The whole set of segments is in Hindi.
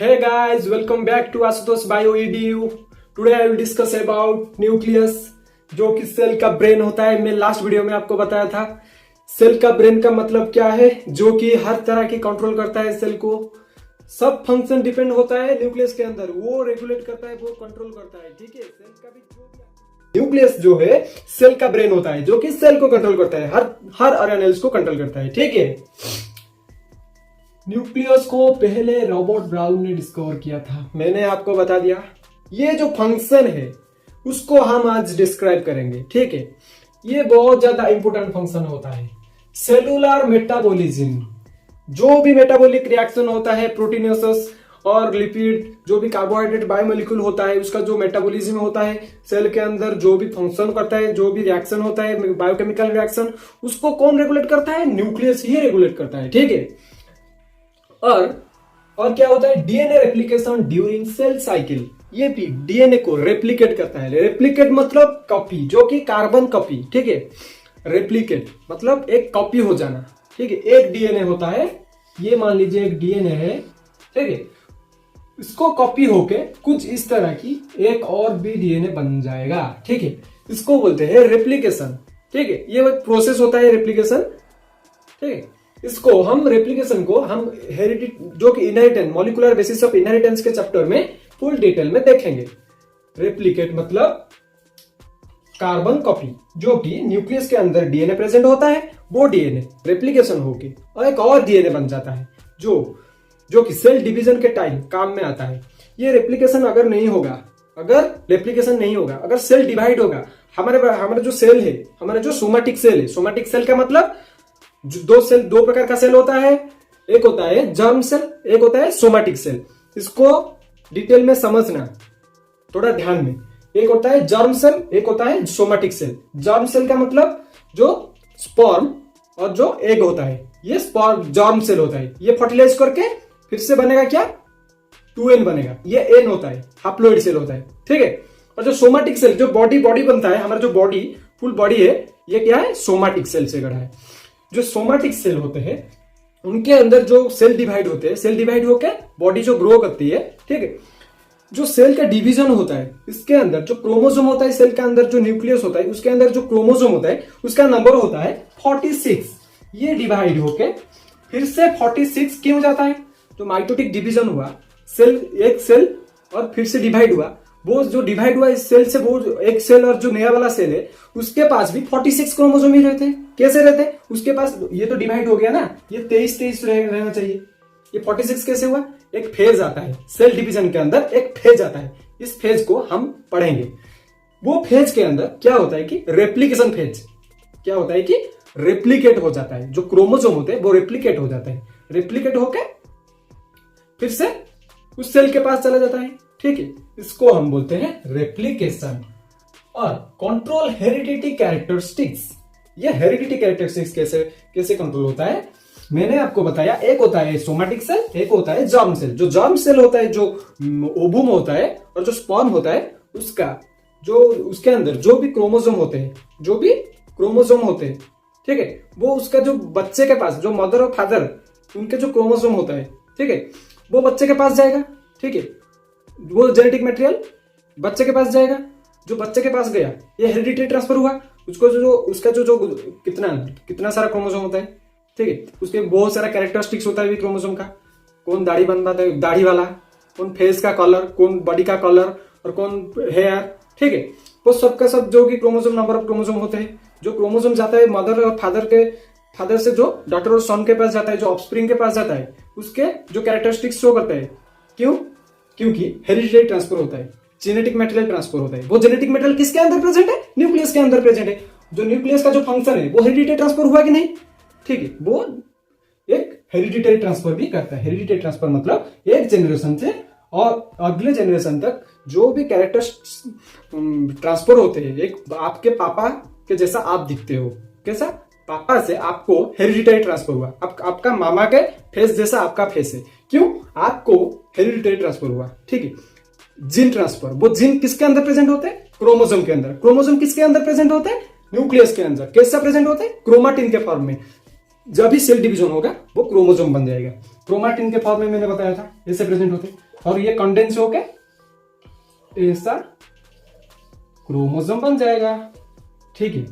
Hey guys, welcome back to Asutosh Bio EDU. Today I will discuss about nucleus, जो कि सेल का ब्रेन होता है। मैं लास्ट वीडियो में आपको बताया था सेल का ब्रेन का मतलब क्या है, जो कि हर तरह की कंट्रोल करता है सेल को। सब फंक्शन डिपेंड होता है न्यूक्लियस के अंदर, वो रेगुलेट करता है, वो कंट्रोल करता है। ठीक है, सेल का भी न्यूक्लियस जो है सेल का ब्रेन होता है, जो कि सेल को कंट्रोल करता है, हर ऑर्गेनेल्स को कंट्रोल करता है। ठीक है, न्यूक्लियस को पहले रॉबर्ट ब्राउन ने डिस्कवर किया था। मैंने आपको बता दिया ये जो फंक्शन है उसको हम आज डिस्क्राइब करेंगे। ठीक है, ये बहुत ज्यादा इंपॉर्टेंट फंक्शन होता है। सेलुलर मेटाबॉलिज्म, जो भी मेटाबॉलिक रिएक्शन होता है, प्रोटीनेसिस और लिपिड, जो भी कार्बोहाइड्रेट बायोमोलिक्यूल होता है, उसका जो मेटाबॉलिज्म होता है सेल के अंदर, जो भी फंक्शन करता है, जो भी रिएक्शन होता है, बायोकेमिकल रिएक्शन, उसको कौन रेगुलेट करता है? न्यूक्लियस ही रेगुलेट करता है। ठीक है, और क्या होता है? DNA replication during cell cycle. ये भी डीएनए को रेप्लिकेट करता है। रेप्लिकेट मतलब कॉपी, जो कि कार्बन कॉपी। ठीक है, रेप्लिकेट मतलब एक कॉपी हो जाना। ठीक है, एक डीएनए होता है, ये मान लीजिए एक डीएनए है। ठीक है, इसको कॉपी होके कुछ इस तरह की एक और भी डीएनए बन जाएगा। ठीक है, इसको बोलते हैं रेप्लिकेशन। ठीक है, ये एक प्रोसेस होता है रेप्लिकेशन। ठीक है, इसको हम रेप्लिकेशन को हम हेरिडिटी, जो कि inheritance, molecular basis of inheritance के चैप्टर में फुल डिटेल में देखेंगे। रेप्लिकेट मतलब कार्बन कॉपी, जो कि न्यूक्लियस के अंदर डीएनए प्रेजेंट होता है, वो डीएनए रेप्लिकेशन होके और एक और डीएनए बन जाता है, जो कि सेल डिवीजन के टाइम काम में आता है। ये रेप्लिकेशन अगर नहीं होगा, अगर सेल डिवाइड होगा, हमारे जो सेल है, हमारा जो सोमैटिक सेल है, सोमैटिक सेल का मतलब दो प्रकार का सेल होता है। एक होता है जर्म सेल, एक होता है सोमैटिक सेल। इसको डिटेल में समझना, थोड़ा ध्यान में। एक होता है जर्म सेल, एक होता है सोमैटिक सेल। जर्म सेल का मतलब जो स्पर्म और जो एग होता है, ये स्पर्म जर्म सेल होता है। ये फर्टिलाइज करके फिर से बनेगा क्या? 2n बनेगा। ये n होता है, हैप्लॉइड सेल होता है। ठीक है, और जो सोमैटिक सेल, जो बॉडी बनता है, हमारा जो बॉडी फुल बॉडी है, ये क्या है? सोमैटिक सेल से गढ़ा है। जो सोमैटिक सेल होते हैं उनके अंदर जो सेल डिवाइड होते हैं, सेल डिवाइड होकर बॉडी जो ग्रो करती है। ठीक है, जो सेल का डिवीजन होता है, इसके अंदर जो क्रोमोसोम होता है, सेल के अंदर जो न्यूक्लियस होता है, उसके अंदर जो क्रोमोसोम होता है, उसका नंबर होता है 46। ये डिवाइड होके फिर से 46 क्यों जाता है? जो माइटोटिक डिवीजन हुआ, एक सेल और फिर से डिवाइड हुआ, वो जो डिवाइड हुआ इस सेल से, वो एक सेल और जो नया वाला सेल है उसके पास भी 46 क्रोमोसोम ही रहते हैं। कैसे रहते हैं उसके पास? ये तो डिवाइड हो गया ना, ये 23 रहना चाहिए। ये 46 कैसे हुआ? एक फेज आता है सेल डिवीजन के अंदर, एक फेज आता है। इस फेज को हम पढ़ेंगे। वो फेज के अंदर क्या होता है कि रेप्लिकेशन फेज, क्या होता है कि रेप्लिकेट हो जाता है। जो क्रोमोसोम होते हैं वो रेप्लिकेट हो जाता है, रेप्लिकेट होके फिर से उस सेल के पास चला जाता है। ठीक है, इसको हम बोलते हैं रेप्लिकेशन। और कंट्रोल हेरिडिटी कैरेक्टरिस्टिक्स। ये हेरिडिटी कैरेक्टरिस्टिक्स कैसे कंट्रोल होता है मैंने आपको बताया। एक होता है सोमैटिक सेल, एक होता है जर्म सेल। जो जर्म सेल होता है, जो ओवम होता है, और जो स्पर्म होता है, उसके अंदर जो भी क्रोमोसोम होते हैं, ठीक है, वो उसका जो बच्चे के पास, जो मदर और फादर, उनके जो क्रोमोसोम होता है, ठीक है, वो बच्चे के पास जाएगा। ठीक है, वो जेनेटिक मटेरियल बच्चे के पास जाएगा। जो बच्चे के पास गया, ये हेरिडिटरी ट्रांसफर हुआ। उसका जो कितना सारा क्रोमोसोम होता है। ठीक है, उसके बहुत सारा कैरेक्टरिस्टिक्स होता है क्रोमोसोम का। कौन दाढ़ी बनता है, दाढ़ी वाला, कौन फेस का कलर, कौन बॉडी का कलर, और कौन हेयर। ठीक है, वो सबका सब जो कि क्रोमोसोम, नंबर ऑफ क्रोमोसोम होते हैं। जो क्रोमोसोम जाता है मदर और फादर से जो डॉटर और सन के पास जाता है, जो ऑफस्प्रिंग के पास जाता है, उसके जो कैरेक्टरिस्टिक्स शो करते हैं। क्योंकि हेरिडिटरी ट्रांसफर होता है, जेनेटिक मटेरियल ट्रांसफर होता है। वो जेनेटिक मटेरियल किसके अंदर प्रेजेंट है? न्यूक्लियस के अंदर प्रेजेंट है। जो न्यूक्लियस का जो फंक्शन है वो हेरिडिटरी ट्रांसफर हुआ कि नहीं? ठीक है, वो एक हेरिडिटरी ट्रांसफर भी करता है। हेरिडिटरी ट्रांसफर मतलब एक जनरेशन से और अगले जनरेशन तक जो भी कैरेक्टर्स ट्रांसफर होते हैं। एक आपके पापा के जैसा आप दिखते हो, कैसा? पापा से आपको हेरिडिटरी ट्रांसफर हुआ। आपका मामा के फेस जैसा आपका फेस है। क्यों? आपको हेरिडिटरी ट्रांसफर हुआ। ठीक है, जीन ट्रांसफर, वो जीन किसके अंदर प्रेजेंट होते हैं? क्रोमोसोम के अंदर। क्रोमोसोम किसके अंदर प्रेजेंट होते हैं? न्यूक्लियस के अंदर। कैसा प्रेजेंट होते हैं? क्रोमाटिन के फॉर्म में। जब भी सेल डिवीजन होगा वो क्रोमोसोम बन जाएगा। क्रोमाटिन के फॉर्म में मैंने बताया था, ऐसे प्रेजेंट होते। और ये कंडेंस होके ऐसा क्रोमोसोम बन जाएगा। ठीक है,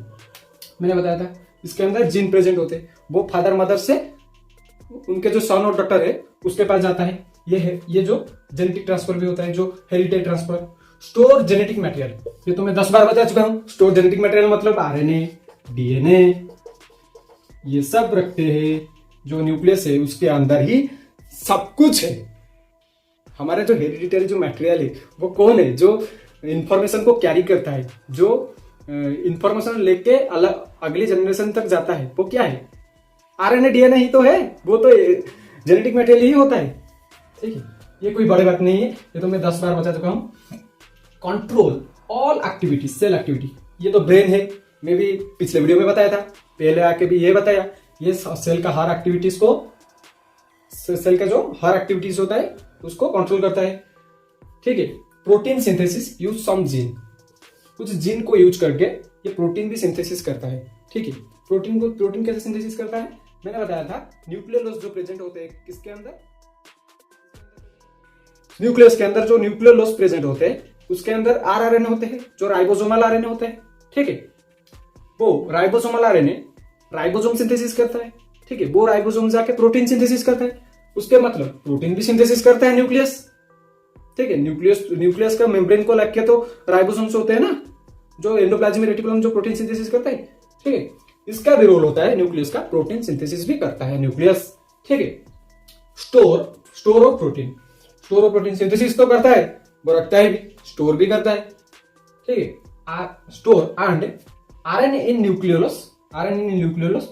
मैंने बताया था इसके अंदर जीन प्रेजेंट होते हैं, वो फादर मदर से उनके जो सन और डॉटर है उसके पास जाता है। ये जो जेनेटिक ट्रांसफर भी होता है, जो heritage transfer. Store genetic material, ये तो मैं 10 बार बता चुका हूं। स्टोर जेनेटिक मटेरियल मतलब आरएनए, डीएनए, ये सब रखते हैं। जो न्यूक्लियस है उसके अंदर ही सब कुछ है। हमारे जो हेरिडिटरी जो मटेरियल है वो कौन है? जो इंफॉर्मेशन को कैरी करता है, जो इंफॉर्मेशन लेके अलग अगली जनरेशन तक जाता है, वो क्या है? आरएनए डीएनए ही तो है, वो तो जेनेटिक मटेरियल ही होता है। ठीक है, ये कोई बड़ी बात नहीं है, ये तो मैं 10 बार बता चुका हूं। Control all activity, cell activity, ये तो ब्रेन है, मैं भी पिछले वीडियो में बताया था, पहले आके भी ये बताया। ये सेल का हर एक्टिविटीज को, सेल का जो हर एक्टिविटीज होता है उसको कंट्रोल करता है। ठीक है, protein synthesis use some gene, कुछ जीन को यूज करके ये प्रोटीन भी सिंथेसिस करता है। ठीक है, प्रोटीन कैसे सिंथेसिस करता है मैंने बताया था। न्यूक्लियोलस जो प्रेजेंट होते हैं किसके अंदर? न्यूक्लियस के अंदर जो न्यूक्लियोलस प्रेजेंट होते हैं उसके अंदर आरएनए होते हैं, जो राइबोसोमल आरएनए होते हैं। ठीक है, वो राइबोसोमल आरएनए राइबोसोम सिंथेसिस करता है। ठीक है, वो राइबोसोम जाके प्रोटीन सिंथेसिस करता है। उसके मतलब प्रोटीन भी सिंथेसिस करता है न्यूक्लियस। ठीक है, न्यूक्लियस का मेम्ब्रेन को लग के तो राइबोसोम्स होते हैं ना, जो एंडोप्लाज्मिक रेटिकुलम जो प्रोटीन सिंथेसिस करता है। ठीक है, इसका भी रोल होता है न्यूक्लियस का, प्रोटीन सिंथेसिस भी करता है न्यूक्लियस। ठीक है, स्टोर ऑफ प्रोटीन सिंथेसिस तो करता है, वो रखता है भी, स्टोर भी करता है। ठीक है, store and RNA in nucleolus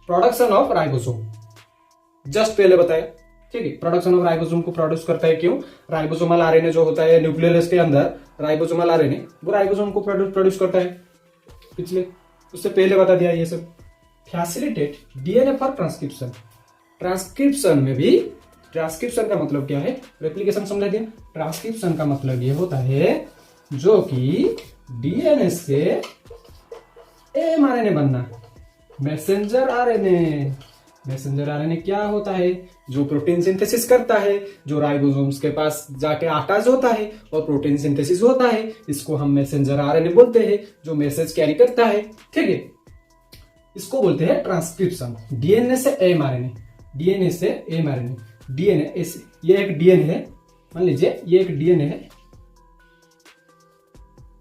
production of ribosome, just पहले बताया। ठीक है, प्रोडक्शन ऑफ राइबोसोम को प्रोड्यूस करता है। क्यों? राइबोसोमल आरएनए जो होता है न्यूक्लियोलस के अंदर, राइबोसोमल आरएनए वो राइबोसोम को प्रोड्यूस करता है। उससे पहले बता दिया ये सब। Facilitate DNA for transcription, transcription में भी, ट्रांसक्रिप्शन का मतलब क्या है? रेप्लिकेशन समझा दिया। ट्रांसक्रिप्शन का मतलब ये होता है जो कि डीएनए से एमआरएनए बनना, मैसेंजर आरएनए क्या होता है? जो प्रोटीन सिंथेसिस करता है, जो राइबोसोम्स के पास जाके अटैच होता है और प्रोटीन सिंथेसिस होता है, इसको हम मैसेंजर आरएनए बोलते हैं, जो मैसेज कैरी करता है। ठीक है, इसको बोलते हैं ट्रांसक्रिप्शन। डीएनए से एमआरएनए, डीएनए से ये एक डीएनए है, मान लीजिए ये एक डीएनए है,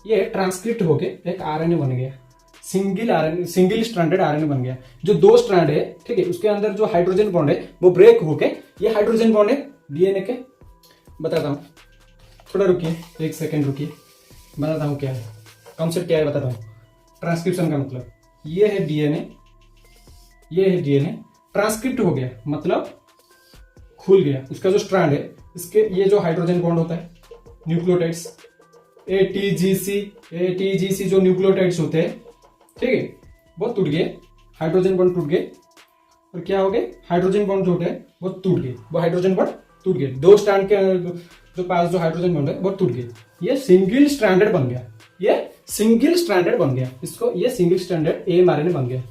ये ट्रांसक्रिप्ट होके एक आरएनए बन गया, सिंगल स्ट्रैंडेड आरएनए बन गया। जो 2 स्ट्रैंड है, ठीक है, उसके अंदर जो हाइड्रोजन बॉन्ड है वो ब्रेक होके ये हाइड्रोजन बॉन्ड है डीएनए के। बताता हूं, थोड़ा रुकिए, 1 सेकेंड रुकिए, बताता हूं क्या है कॉन्सेप्ट, क्या है बताता हूं। ट्रांसक्रिप्शन का मतलब ये है डीएनए, ये है डीएनए, ट्रांसक्रिप्ट हो गया मतलब खुल गया। उसका जो स्ट्रैंड है, इसके ये जो हाइड्रोजन बॉन्ड होता है, न्यूक्लियोटाइड्स, एटीजीसी जो न्यूक्लियोटाइड्स होते हैं, ठीक है, वो टूट गए, हाइड्रोजन बॉन्ड टूट गए, और क्या हो गए? हाइड्रोजन बॉन्ड जो है वो टूट गए, वो हाइड्रोजन बॉन्ड टूट गए, 2 स्ट्रैंड के जो पास जो हाइड्रोजन बॉन्ड है वो टूट गए, ये सिंगल स्ट्रैंडेड बन गया, ये सिंगल स्ट्रैंडेड बन गया, इसको ये सिंगल स्ट्रैंडेड एमआरएनए बन गया,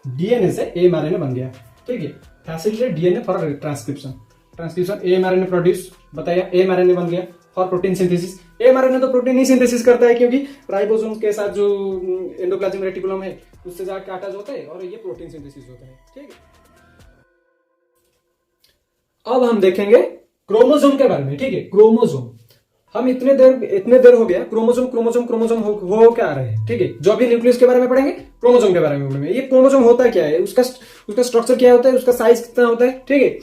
डीएनए से एमआरएनए बन गया। ठीक है, facilitate DNA for transcription mRNA produce, बताया, एमआरएनए बन गया फॉर प्रोटीन सिंथेसिस। एमआरएनए तो प्रोटीन ही सिंथेसिस करता है, क्योंकि राइबोसोम के साथ जो एंडोप्लाज्मिक रेटिकुलम है उससे जाकर अटैच होता है और ये प्रोटीन सिंथेसिस होता है। ठीक है, अब हम देखेंगे क्रोमोसोम के बारे में। ठीक है, क्रोमोसोम, हम इतने देर हो गया क्रोमोसोम हो क्या रहे हैं। ठीक है, जो भी न्यूक्लियस के बारे में पढ़ेंगे, क्रोमोसोम के बारे में पढ़ेंगे। ये क्रोमोसोम होता क्या है, उसका स्ट्रक्चर क्या होता है, उसका साइज कितना होता है। ठीक है,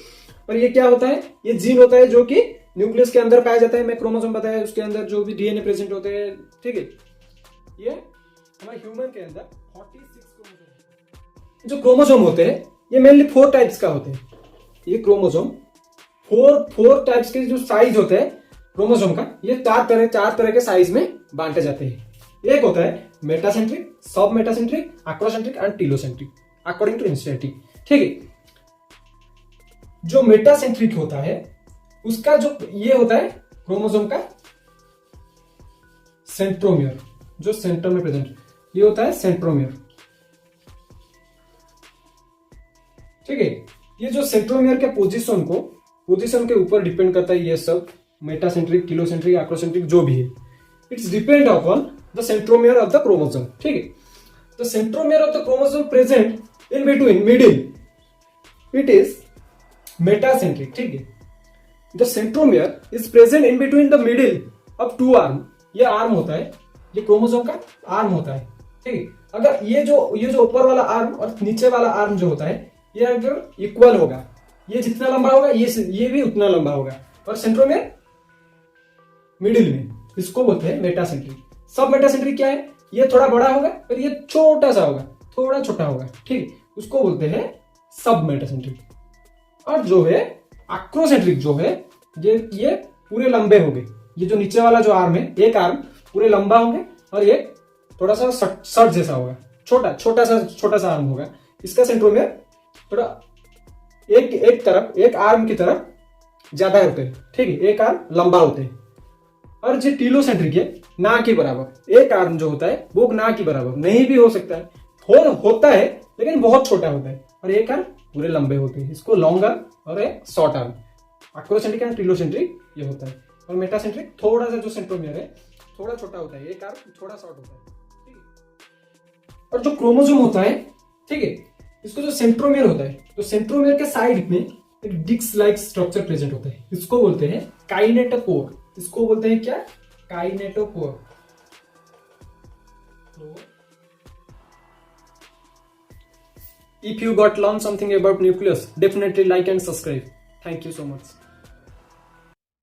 और ये क्या होता है? ये जीन होता है जो कि न्यूक्लियस के अंदर पाया जाता है। मैं क्रोमोसोम बताया, उसके अंदर जो भी डीएनए प्रेजेंट होते हैं। ठीक है, ये हमारे ह्यूमन के अंदर 46 क्रोमोसोम, जो क्रोमोसोम होते हैं ये मेनली 4 टाइप्स का होते हैं। ये क्रोमोसोम 4 टाइप्स के जो साइज होते हैं क्रोमोसोम का, ये 4 तरह के साइज में बांटे जाते हैं। एक होता है metacentric, submetacentric, acrocentric and telocentric according to इंस्टेंटिक। ठीक है, जो मेटासेंट्रिक होता है उसका जो ये होता है क्रोमोसोम का सेंट्रोमियर, जो सेंटर में प्रेजेंट, ये होता है सेंट्रोमियर। ठीक है, ये जो सेंट्रोमियर के पोजीशन को पोजीशन के ऊपर डिपेंड करता है ये सब, मेटासेंट्रिक, किलोसेंट्रिक, एक्रोसेंट्रिक जो भी है, it's depend upon the centromere of the chromosome. ठीक है, the centromere of the chromosome present in between middle, it is metacentric. ठीक है, the centromere is present in between the middle of two arm. ये आर्म होता है, ये क्रोमोसोम का आर्म होता है। ठीक है, अगर ये जो ऊपर वाला आर्म और नीचे वाला आर्म जो होता है, ये अगर इक्वल होगा, ये जितना लंबा होगा ये भी उतना लंबा होगा, और सेंट्रोमियर मिडिल में, इसको बोलते हैं मेटासेंट्रिक। सब मेटासेंट्रिक क्या है, ये थोड़ा बड़ा होगा और ये छोटा सा होगा, थोड़ा छोटा होगा। ठीक है, उसको बोलते हैं सब मेटासेंट्रिक। और जो है एक्रोसेंट्रिक जो है, ये पूरे लंबे होंगे। ये जो नीचे वाला जो आर्म है, एक आर्म पूरे लंबा होंगे और एक थोड़ा सा शर्ट जैसा होगा, छोटा सा आर्म होगा। इसका सेंट्रोमियर थोड़ा एक तरफ, एक आर्म की तरफ ज्यादा होते हैं। ठीक है, एक आर्म लंबा होते हैं। और जो टीलोसेंट्रिक है, ना के बराबर, एक आर्म जो होता है वो ना के बराबर नहीं भी हो सकता है, होता है लेकिन बहुत छोटा होता है, और एक आर्म पूरे लंबे होते हैं। इसको लॉन्ग आर्म और एक short arm, acrocentric and telocentric ये होता है। और मेटासेंट्रिक थोड़ा सा जो सेंट्रोमियर है थोड़ा छोटा होता है, एक आर्म थोड़ा शॉर्ट होता है। ठीक है, और जो क्रोमोसोम होता है, ठीक है, इसको जो सेंट्रोमियर होता है, तो सेंट्रोमियर के साइड में एक डिस्क लाइक स्ट्रक्चर प्रेजेंट होता है। इसको बोलते हैं काइनेटोकोर। इसको बोलते हैं क्या, kinetochore. If you got learned something about nucleus, definitely like and subscribe. Thank you so much.